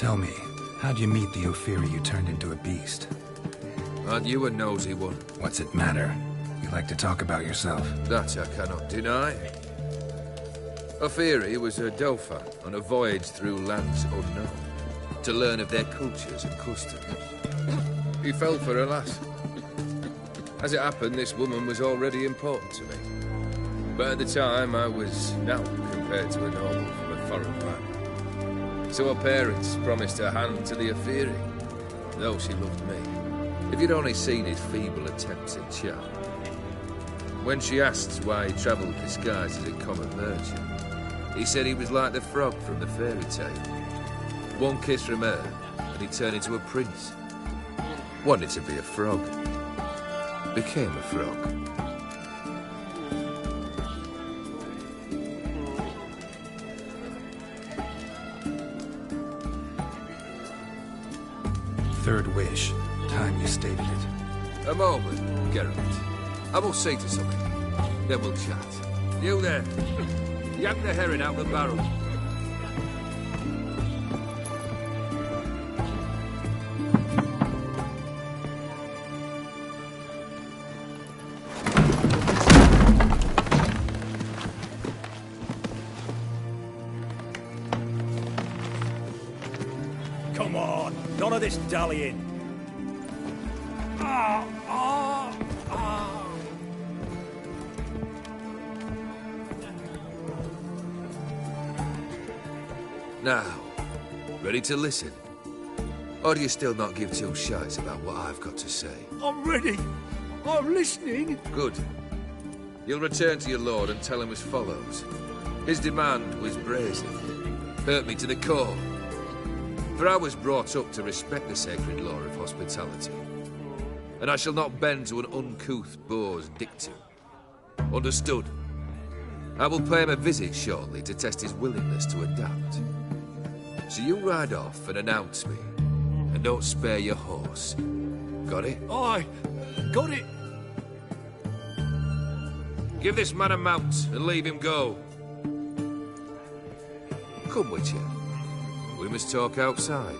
Tell me, how'd you meet the Ophiri you turned into a beast? Aren't you a nosy one? What's it matter? You like to talk about yourself. That I cannot deny. Ophiri was a Dauphin on a voyage through lands unknown, to learn of their cultures and customs. He fell for a lass. As it happened, this woman was already important to me. But at the time, I was naught compared to a noble from a foreign land. So her parents promised her hand to the Ophiri, though she loved me. If you'd only seen his feeble attempts at charm. When she asked why he travelled disguised as a common merchant, he said he was like the frog from the fairy tale. One kiss from her, and he turned into a prince. Wanted to be a frog. Became a frog. Third wish. Time you stated it. A moment, Geralt. I must say to something. Then we'll chat. You there. Yank the herring out the barrel. Come on, none of this dallying. Now, ready to listen? Or do you still not give two shites about what I've got to say? I'm ready. I'm listening. Good. You'll return to your lord and tell him as follows. His demand was brazen. Hurt me to the core. For I was brought up to respect the sacred law of hospitality. And I shall not bend to an uncouth boor's dictum. Understood? I will pay him a visit shortly to test his willingness to adapt. So you ride off and announce me. And don't spare your horse. Got it? Aye, got it. Give this man a mount and leave him go. Come, Witcher. We must talk outside.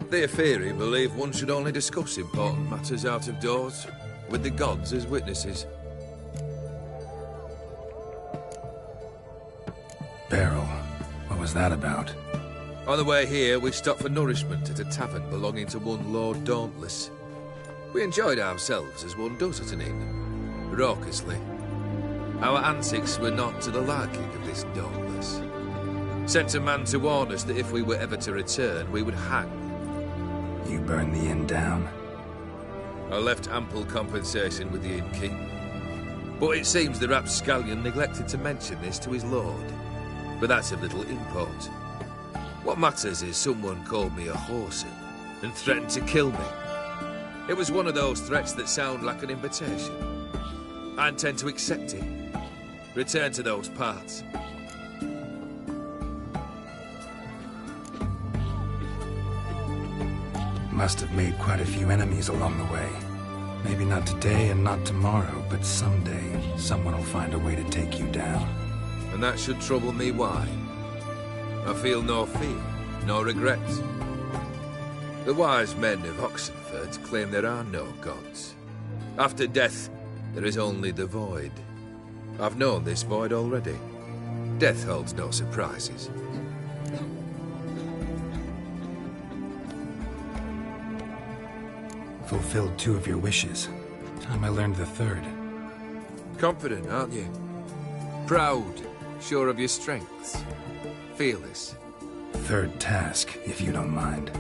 The Ophiri believe one should only discuss important matters out of doors, with the gods as witnesses. Beryl, what was that about? On the way here, we stopped for nourishment at a tavern belonging to one Lord Dauntless. We enjoyed ourselves as one does at an inn, raucously. Our antics were not to the liking of this Dauntless. Sent a man to warn us that if we were ever to return, we would hang. You burned the inn down? I left ample compensation with the innkeep. But it seems the rapscallion neglected to mention this to his lord. But that's of little import. What matters is someone called me a whoreson and threatened to kill me. It was one of those threats that sound like an invitation. I intend to accept it. Return to those parts. Must have made quite a few enemies along the way. Maybe not today and not tomorrow, but someday, someone will find a way to take you down. And that should trouble me why? I feel no fear, no regrets. The wise men of Oxenford claim there are no gods. After death, there is only the void. I've known this void already. Death holds no surprises. Fulfilled 2 of your wishes. Time I learned the 3rd. Confident, aren't you? Proud, sure of your strengths. Fearless. 3rd task, if you don't mind.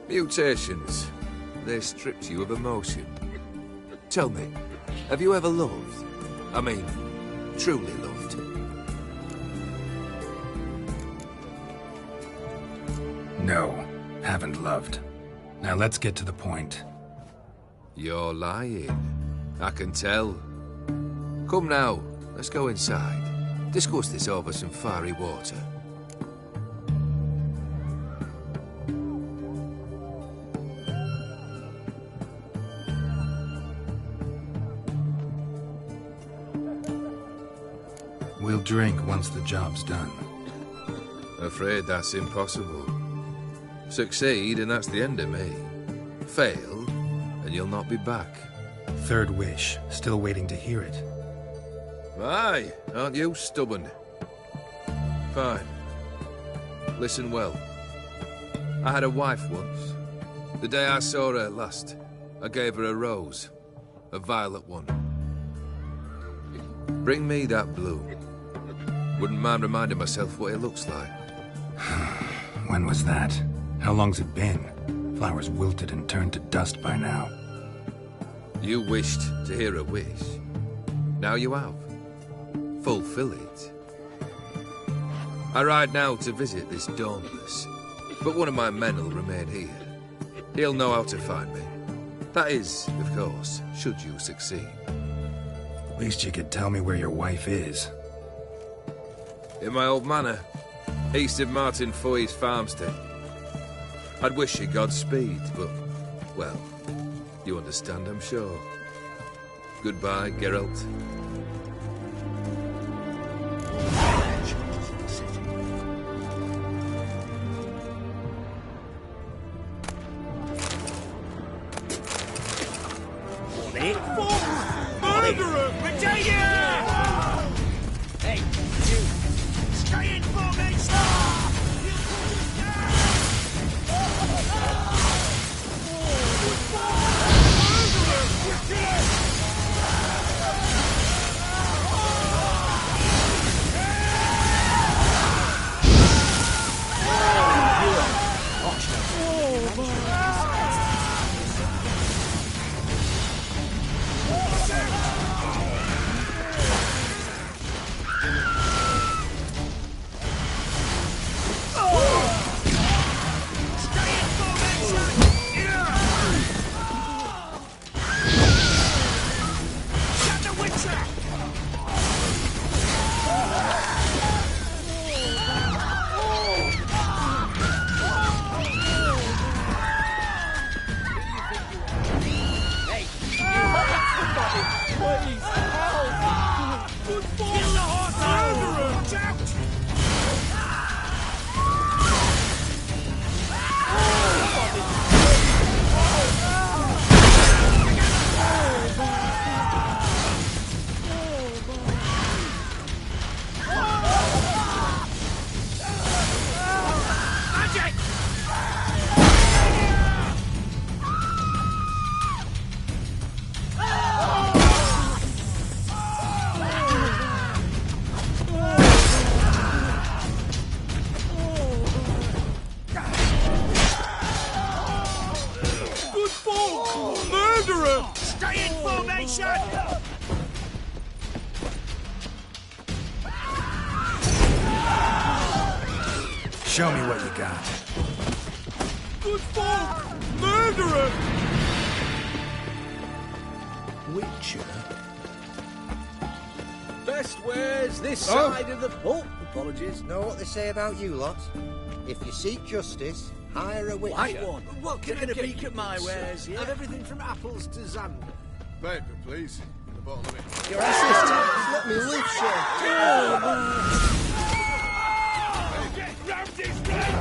Mutations. They stripped you of emotion. Tell me, have you ever loved? I mean, truly loved? No, haven't loved. Now let's get to the point. You're lying. I can tell. Come now, let's go inside. Discuss this over some fiery water. We'll drink once the job's done. Afraid that's impossible. Succeed, and that's the end of me. Fail, and you'll not be back. Third wish. Still waiting to hear it. Aye, aren't you stubborn? Fine. Listen well. I had a wife once. The day I saw her last, I gave her a rose. A violet one. Bring me that blue. Wouldn't mind reminding myself what it looks like. When was that? How long's it been? Flowers wilted and turned to dust by now. You wished to hear a wish. Now you have. Fulfill it. I ride now to visit this Dauntless, but one of my men will remain here. He'll know how to find me. That is, of course, should you succeed. At least you could tell me where your wife is. In my old manor, east of Martin Foy's farmstead. I'd wish you Godspeed, but, well, you understand, I'm sure. Goodbye, Geralt. Murderer! Virginia! Hey, you! Stay in formation! Show me what you got. Good folk! Murderer! Witcher? Best wares this side of the... Oh, apologies. Know what they say about you lot? If you seek justice, hire a witcher. White one. Well, taking a peek at my wares, yeah? Have everything from apples to Xander. Paper, please. The bottom of it. Your assistant, let me live, sir. Get round his leg!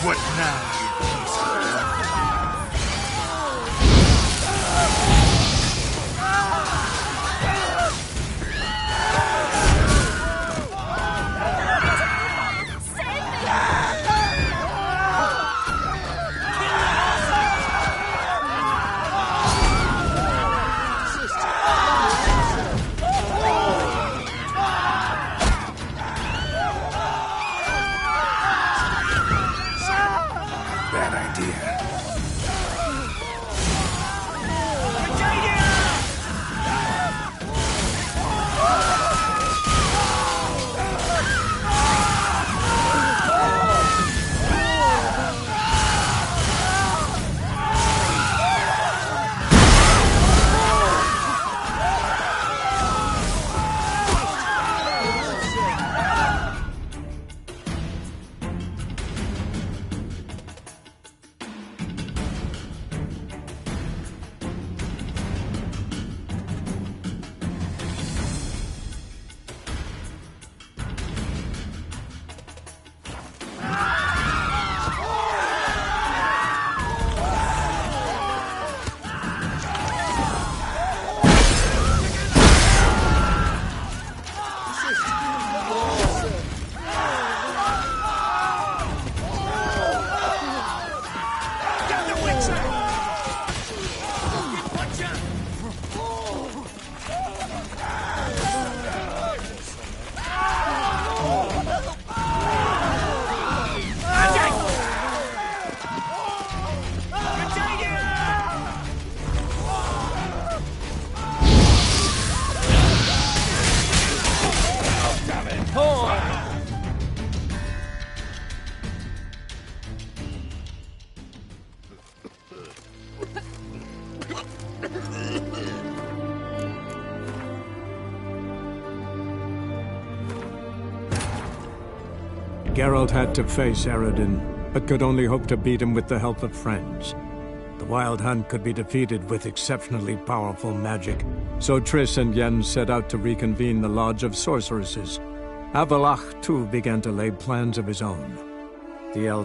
What now? Geralt had to face Eredin, but could only hope to beat him with the help of friends. The Wild Hunt could be defeated with exceptionally powerful magic, so Triss and Yen set out to reconvene the Lodge of Sorceresses. Avalach, too, began to lay plans of his own. The elves